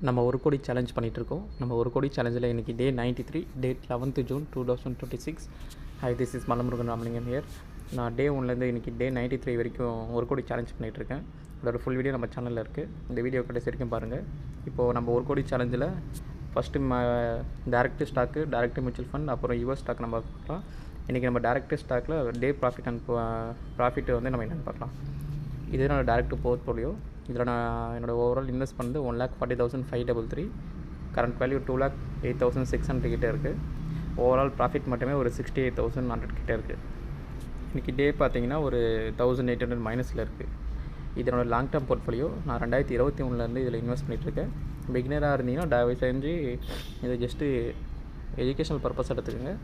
நம்ம ஒரு கோடி சேலஞ்ச் பண்ணிகிட்ருக்கோம். நம்ம ஒரு கோடி சேலஞ்சில் இன்றைக்கி day 93, date 11th June 2026. Hi, this is Malamurugan Ramalingam here. நான் டே 1லேருந்து இன்றைக்கி டே 93 வரைக்கும் ஒரு கோடி சேலஞ்ச் பண்ணிகிட்ருக்கேன். அதோட ஃபுல் வீடியோ நம்ம சேனலில் இருக்குது. இந்த வீடியோ கடைசி வரைக்கும் பாருங்கள். இப்போது நம்ம ஒரு கோடி சேலஞ்சில் first direct stock, direct mutual fund, அப்புறம் யூஎஸ் ஸ்டாக் நம்ம பார்க்கலாம். இன்றைக்கி நம்ம டேரக்ட் ஸ்டாக்கில் டே ப்ராஃபிட் அண்ட் ப்ராஃபிட் வந்து நம்ம என்னென்னு பார்க்கலாம். இது என்னோட டேரக்ட் போர்ட்ஃபோலியோ. இதில் நான் என்னோடய ஓவரால் இன்வெஸ்ட் பண்ணது 1,40,533. கரண்ட் வேல்யூ 2,08,600 கிட்டே இருக்குது. ஓவரால் ப்ராஃபிட் மட்டுமே ஒரு 68,100 கிட்டே இருக்குது. இன்றைக்கி டே பார்த்தீங்கன்னா ஒரு 1,800 மைனஸில் இருக்குது. இது என்னோடய லாங் டேர்ம் போர்ட்ஃபோலியோ. நான் 2021 இதில் இன்வெஸ்ட் பண்ணிகிட்ருக்கேன். பிகினராக இருந்தீங்கன்னா தயவு செஞ்சு இதை ஜஸ்ட்டு எஜுகேஷனல் பர்பஸ் எடுத்துக்கோங்க.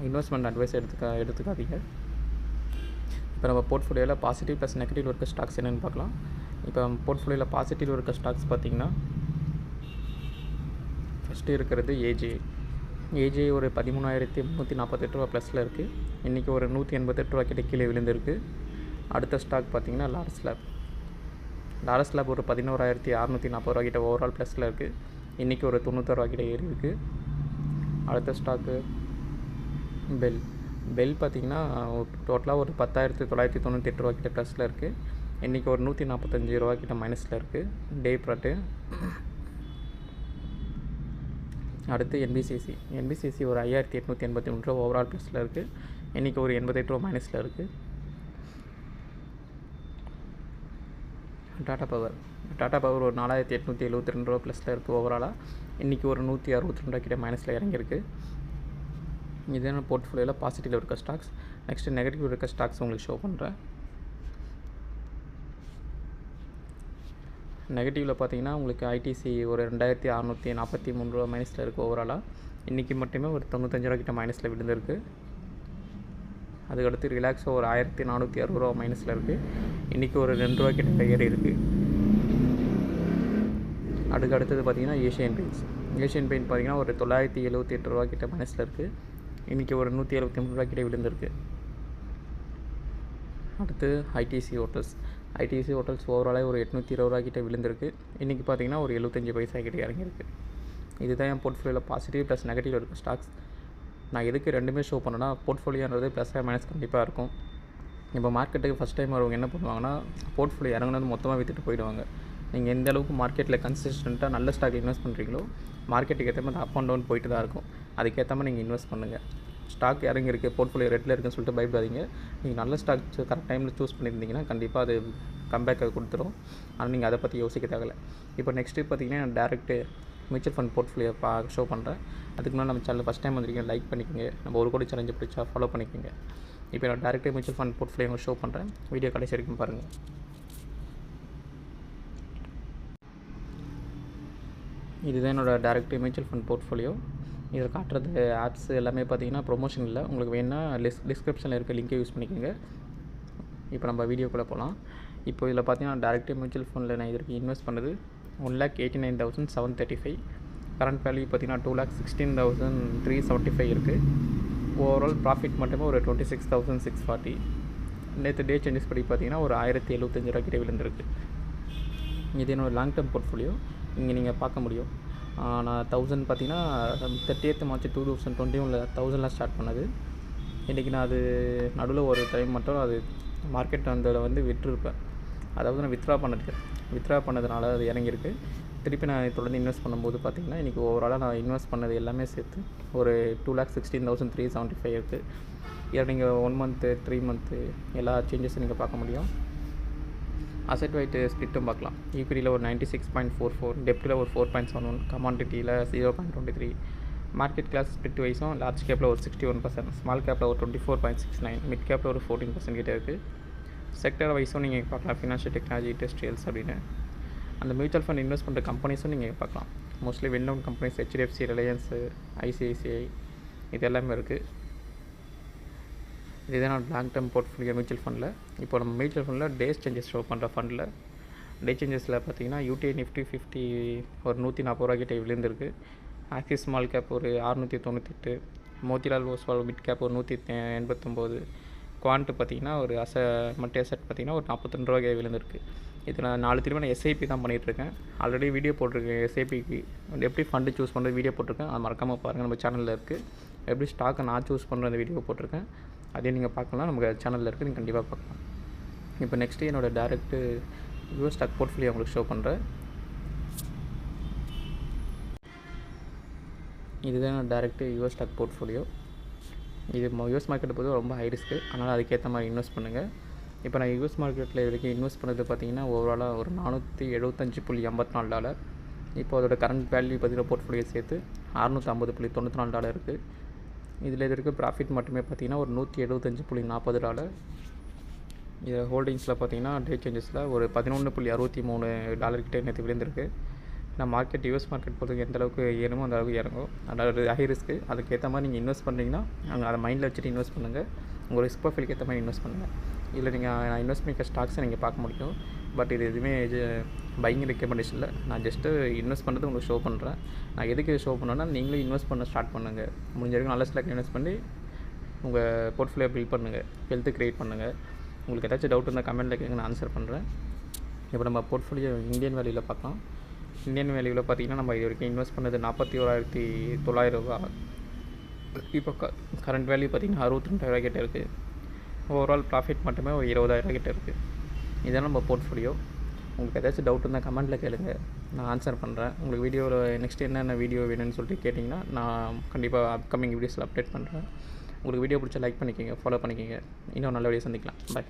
இன்வெஸ்ட்மெண்ட் அட்வைஸ் எடுத்துக்காதீங்க. இப்போ நம்ம போர்ட்ஃபோலியோவில் பாசிட்டிவ் ப்ளஸ் நெகட்டிவ் இருக்க ஸ்டாக்ஸ் என்னென்னு பார்க்கலாம். இப்போ போர்ட்ஃபோலியோவில் பாசிட்டிவ் இருக்க ஸ்டாக்ஸ் பார்த்திங்கன்னா ஃபஸ்ட்டு இருக்கிறது ஏஜே ஒரு 13,348 ரூபா ப்ளஸில் இருக்குது. இன்றைக்கி ஒரு 188 ரூபா கிட்ட கீழே விழுந்திருக்கு. அடுத்த ஸ்டாக் பார்த்திங்கன்னா லாரஸ் லேப் ஒரு 11,640 ரூபா கிட்ட ஓவரால் ப்ளஸில் இருக்குது. இன்றைக்கி ஒரு 96 ரூபா கிட்ட ஏறி இருக்குது. அடுத்த ஸ்டாக்கு பெல் பார்த்திங்கன்னா டோட்டலாக ஒரு 10,998 ரூபா கிட்ட ப்ளஸில் இருக்குது. இன்றைக்கி ஒரு 145 ரூபா கிட்ட மைனஸில் இருக்குது டே ப்ராட்டு. அடுத்து என்பிசிசி ஒரு 5,883 ரூபா ஓவரால் ப்ளஸில் இருக்குது. இன்றைக்கி ஒரு 88 ரூபா மைனஸில் இருக்குது. டாடா பவர் ஒரு 4,872 ரூபா ப்ளஸில் இருக்குது ஓவராலாக. இன்றைக்கி ஒரு 162 ரூபா கிட்ட மைனஸில் இறங்கியிருக்கு. இதுதான போர்ட்ஃபோலியோவில் பாசிட்டிவ் இருக்க ஸ்டாக்ஸ். நெக்ஸ்ட்டு நெகட்டிவ் இருக்க ஸ்டாக்ஸ் உங்களுக்கு ஷோ பண்ணுறேன். நெகட்டிவில் பார்த்தீங்கன்னா உங்களுக்கு ஐடிசி ஒரு 2,643 ரூபா மைனஸில் இருக்குது ஓவராலாக. இன்றைக்கி மட்டுமே ஒரு 95 ரூபா கிட்ட மைனஸில் விழுந்திருக்கு. அதுக்கடுத்து ரிலாக்ஸோ ஒரு 1,460 ரூபா மைனஸில் இருக்குது. இன்றைக்கி ஒரு 2 ரூபா கிட்ட ஏறி இருக்குது. அடுத்தது பார்த்திங்கன்னா ஏஷியன் பெயிண்ட் பார்த்திங்கன்னா ஒரு 978 ரூபா கிட்ட மைனஸில் இருக்குது. இன்றைக்கி ஒரு 173 ரூபா கிட்ட விழுந்திருக்கு. அடுத்து ஐடிசி ஹோட்டல்ஸ் ஓவராலாக ஒரு 820 ரூபா கிட்ட விழுந்திருக்கு. இன்றைக்கி பார்த்திங்கன்னா ஒரு 75 பைசா கிட்ட இறங்கியிருக்கு. இதுதான் என் போர்ட்ஃபோலியோவில் பாசிட்டிவ் ப்ளஸ் நெகட்டிவ் இருக்க ஸ்டாக்ஸ். நான் எதுக்கு ரெண்டுமே ஷோ பண்ணேன்னா, போர்ட்ஃபோலியோன்றது ப்ளஸ் மைனஸ் கண்டிப்பாக இருக்கும். இப்போ மார்க்கெட்டுக்கு ஃபஸ்ட் டைம் வரவங்க என்ன பண்ணுவாங்கன்னா, போர்ட்ஃபோலியோ இறங்குனது மொத்தமாக விற்றுட்டு போயிடுவாங்க. நீங்கள் எந்த அளவுக்கு மார்க்கெட்டில் கன்சிஸ்டண்ட்டாக நல்ல ஸ்டாக் இன்வெஸ்ட் பண்ணுறீங்களோ, மார்க்கெட்டுக்கு ஏற்ற மாதிரி அப் அண்ட் டவுன் போயிட்டு தான் இருக்கும். அதுக்கேற்ற மாதிரி நீங்கள் இன்வெஸ்ட் பண்ணுங்கள். ஸ்டாக் இறங்கியிருக்கு, போர்ட்ஃபோலியோ ரெட்டில் இருக்குன்னு சொல்லிட்டு பயப்படாதீங்க. நீங்கள் நல்ல ஸ்டாக் கரெக்ட் டைமில் சூஸ் பண்ணியிருந்தீங்கன்னா கண்டிப்பாக அது கம்பேக் கொடுத்துரும். ஆனால் நீங்கள் அதை பற்றி யோசிக்க தேவையில்லை. இப்போ நெக்ஸ்ட்டு பார்த்தீங்கன்னா direct mutual fund portfolio show பண்ணுறேன். அதுக்கு முன்னாடி நம்ம சேனல் ஃபஸ்ட் டைம் வந்திருக்கீங்க, லைக் பண்ணிக்கோங்க. நம்ம ஒரு கோடி சேலஞ்சு பிடிச்சா ஃபாலோ பண்ணிக்கோங்க. இப்போ நான் direct mutual fund portfolio show பண்ணுறேன். வீடியோ கடைசி வரைக்கும் பாருங்கள். இதுதான் என்னோடய டேரக்ட் மியூச்சுவல் ஃபண்ட் போர்ட்ஃபோலியோ. இதில் காட்டுறது ஆப்ஸ் எல்லாமே பார்த்தீங்கன்னா ப்ரொமோஷன் இல்லை. உங்களுக்கு வேணுன்னா டிஸ்கிரிப்ஷனில் இருக்க லிங்கை யூஸ் பண்ணிக்கோங்க. இப்போ நம்ம வீடியோக்குள்ளே போகலாம். இப்போ இதில் பார்த்தீங்கன்னா டேரக்ட் மியூச்சுவல் ஃபண்டில் நான் இதற்கு இன்வெஸ்ட் பண்ணது 1,89,735. கரண்ட் வேல்யூ பார்த்தீங்கன்னா 2,16,375 இருக்குது. ஓவரால் ப்ராஃபிட் மட்டுமே ஒரு 26,640. நேற்று டே சேஞ்சஸ் படி பார்த்தீங்கன்னா ஒரு 1,075 ரூபா கிட்டே விழுந்திருக்கு. இது என்னோடய லாங் டேர்ம் போர்ட்ஃபோலியோ. இங்கே நீங்கள் பார்க்க முடியும். நான் 1000 பார்த்தீங்கன்னா 30th March 2021 1000 ஸ்டார்ட் பண்ணது. இன்றைக்கி நான் அது நடுவில் ஒரு டைம் மட்டும் அது மார்க்கெட் வந்து விட்டுருப்பேன். அதாவது நான் வித்ரா பண்ணதுனால அது இறங்கியிருக்கு. திருப்பி நான் தொடர்ந்து இன்வெஸ்ட் பண்ணும்போது பார்த்திங்கன்னா இன்றைக்கி ஓவராலாக நான் இன்வெஸ்ட் பண்ணது எல்லாமே சேர்த்து ஒரு 2,16,375 இருக்குது. இதில் நீங்கள் 1 month 3 month எல்லா சேஞ்சஸும் நீங்கள் பார்க்க முடியும். அசெட் வைட் ஸ்பிட்டும் பார்க்கலாம். ஈக்விட்டியில் ஒரு 96.44, டெப்ட்டில் ஒரு 4.71, கமாடிட்டியில் 0.23, மார்க்கெட் கிளாஸ் ஸ்பிட் வைஸும் லார்ஜ் கேப்பில் ஒரு 61%, ஸ்மால் கேப்பில் ஒரு 24.69, மிட் கேப்பில் ஒரு 14% கிட்டே இருக்குது. செக்டர் வைஸும் நீங்கள் பார்க்கலாம். ஃபினான்ஷியல், டெக்னாலஜி, இண்டஸ்ட்ரியல்ஸ் அப்படின்னு. அந்த மியூச்சுவல் ஃபண்ட் இன்வெஸ்ட் பண்ணுற கம்பெனிஸும் நீங்கள் பார்க்கலாம். Mostly well known companies HDFC, Reliance, ICICI இது எல்லாமே இருக்குது. இதுதான் நான் லாங் டேர்ம் போர்ட்ஃபோலியோ மியூச்சுவல் ஃபண்டில். இப்போ நம்ம மியூச்சுவல் ஃபண்டில் டேஸ் சேஞ்சஸ் ஷோ பண்ணுற ஃபண்டில் டே சேஞ்சஸில் பார்த்தீங்கன்னா UTI Nifty 50 ஒரு 140 ரூபா கிட்டே விழுந்திருக்கு. ஆக்சிஸ் ஸ்மால் கேப் ஒரு 698, மோதிலால் ஓஸ்வால் மிட் கேப் ஒரு 189, குவான்ட்டு பார்த்திங்கன்னா ஒரு மல்டி அசெட் பார்த்திங்கன்னா ஒரு 42 ரூபாய்க்கு விழுந்திருக்கு. இதில் 4 திரும்ப நான் எஸ்ஐபி தான் பண்ணிகிட்ருக்கேன். ஆல்ரெடி வீடியோ போட்டிருக்கேன் எஸ்ஐபிக்கு எப்படி ஃபண்டு சூஸ் பண்ணுறது வீடியோ போட்டிருக்கேன். அது மறக்காமல் பாருங்கள், நம்ம சேனலில் இருக்குது. எப்படி ஸ்டாக்கை நான் சூஸ் பண்ணுற அந்த வீடியோ போட்டிருக்கேன், அதையும் நீங்கள் பார்க்கலாம். நம்ம சேனலில் இருக்குது, நீங்கள் கண்டிப்பாக பார்க்கலாம். இப்போ நெக்ஸ்ட்டு என்னோடய டேரெக்ட்டு யூஎஸ் ஸ்டாக் போர்ட்ஃபோலியோ உங்களுக்கு ஷோ பண்ணுறேன். இதுதான் நான் டேரெக்ட்டு யூஎஸ் ஸ்டாக் போர்ட்ஃபோலியோ. இது யூஎஸ் மார்க்கெட்டை பொறுத்து ரொம்ப ஹை ரிஸ்க்கு, அதனால் அதுக்கேற்ற மாதிரி இன்வெஸ்ட் பண்ணுங்கள். இப்போ நான் யூஎஸ் மார்க்கெட்டில் இது வரைக்கும் இன்வெஸ்ட் பண்ணது பார்த்தீங்கன்னா ஓவராலாக ஒரு $475.84. இப்போ அதோட கரண்ட் வேல்யூ பார்த்தீங்கன்னா போர்ட்ஃபோலியோ சேர்த்து $650.94 இருக்குது. இதில் இது இருக்க ப்ராஃபிட் மட்டுமே பார்த்தீங்கன்னா ஒரு $175.40. இதில் ஹோல்டிங்ஸில் பார்த்தீங்கன்னா டே சேஞ்சஸில் ஒரு $11.63 கிட்டே நேற்று விழுந்திருக்கு. ஏன்னா மார்க்கெட் யூஎஸ் மார்க்கெட் பொறுத்தவரைக்கும் எந்த அளவுக்கு ஏறுமோ அந்த அளவுக்கு இறங்கும். அதாவது ஹை ரிஸ்க்கு, அதுக்கேற்ற மாதிரி நீங்கள் இன்வெஸ்ட் பண்ணுறீங்கன்னா அங்கே அதை மைண்டில் வச்சுட்டு இன்வெஸ்ட் பண்ணுங்கள். உங்கள் ரிஸ்க் ப்ரொஃபைலுக்கு ஏற்ற மாதிரி இன்வெஸ்ட் பண்ணுங்கள். இதில் நீங்கள் நான் இன்வெஸ்ட் பண்ணிக்க ஸ்டாக்ஸை நீங்கள் பார்க்க முடியும். பட் இது எதுவுமே பையிங் ரெக்கமெண்டேஷன் இல்லை. நான் ஜஸ்ட்டு இன்வெஸ்ட் பண்ணுறது உங்களுக்கு ஷோ பண்ணுறேன். நான் எதுக்கு ஷோ பண்ணேன்னா நீங்களும் இன்வெஸ்ட் பண்ண ஸ்டார்ட் பண்ணுங்கள். முடிஞ்ச வரைக்கும் நல்ல ஸ்டாக் இன்வெஸ்ட் பண்ணி உங்கள் போர்ட்ஃபோலியோ பில்ட் பண்ணுங்கள், வெல்த்து க்ரியேட் பண்ணுங்கள். உங்களுக்கு ஏதாச்சும் டவுட் இருந்தால் கமெண்ட்டில் கேட்க, நான் ஆன்சர் பண்ணுறேன். இப்போ நம்ம போர்ட்ஃபோலியோ இந்தியன் வேல்யூவில் பார்க்கலாம். இந்தியன் வேல்யூவில் பார்த்திங்கன்னா நம்ம இது வரைக்கும் இன்வெஸ்ட் பண்ணது $41,900. இப்போ கரண்ட் வேல்யூ பார்த்திங்கன்னா $62,000 கிட்டே இருக்குது. ஓவரால் ப்ராஃபிட் மட்டுமே ஒரு $20,000 கிட்டே இருக்குது. இதுதான் நம்ம போர்ட்ஃபோலியோ. உங்களுக்கு ஏதாச்சும் டவுட் இருந்தால் கமெண்ட்டில் கேளுங்க, நான் ஆன்சர் பண்ணுறேன். உங்களுக்கு வீடியோவில் நெக்ஸ்ட் என்னென்ன வீடியோ வேணும்னு சொல்லிட்டு கேட்டிங்கன்னா நான் கண்டிப்பாக அப்கமிங் வீடியோஸில் அப்டேட் பண்ணுறேன். உங்களுக்கு வீடியோ பிடிச்சா லைக் பண்ணிக்கோங்க, ஃபாலோ பண்ணிக்கோங்க. இன்னும் நல்ல வீடியோ சந்திக்கலாம். பாய்.